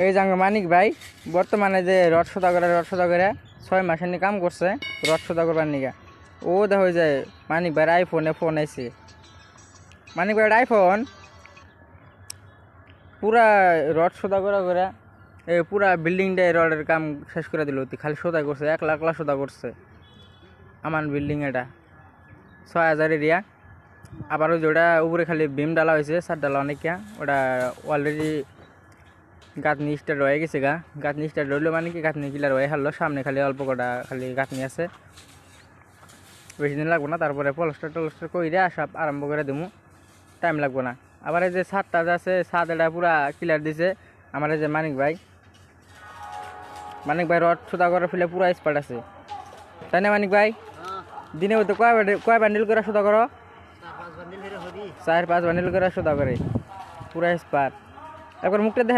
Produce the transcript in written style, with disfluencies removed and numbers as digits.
এই যে মানিক ভাই বর্তমানে যে রড সোদা করে 6 মাসের নিয়ে কাম করছে রড সোদা করবার নিকা। ও দেখো যে মানিক ভাইয়ের আইফোনে ফোন আইছে। মানিক ভাইয়ের আইফোন পুরা রড সোদা করে এই পুরা বিল্ডিংটাই রডের কাম শেষ করে দিল। খালি সোদা করছে, 1 লাখ সোদা করছে আমার বিল্ডিং। এটা 6000 এরিয়া। আবার ওই যে ওটা উপরে খালি বিম ডালা হয়েছে, সার ডালা অনেকটা। ওটা অলরেডি গাঁথনি স্টার্ট হয়ে গেছে গা। গাঁথনি স্টার্ট রইলো মানে কি গাঁথনি কিলার হয়ে হারলো, সামনে খালি অল্প কটা খালি গাঁথনি আছে, বেশি দিন লাগবো না। তারপরে টলস্টার করে সব আরম্ভ করে দেবো, টাইম লাগবো না। আবার এই যে ছাদটা আছে, ছাদ এটা পুরা ক্লিয়ার দিছে আমার এই যে মানিক ভাই রড সোদা করে ফেলে পুরা স্পার্ট আছে, তাই না মানিক ভাই? দিনে হয়তো কয় বান্ডিল করে সোদা করো? 4-5 বান্ডিল করে সোদা করে পুরা স্পার্ট। একবার মুখটা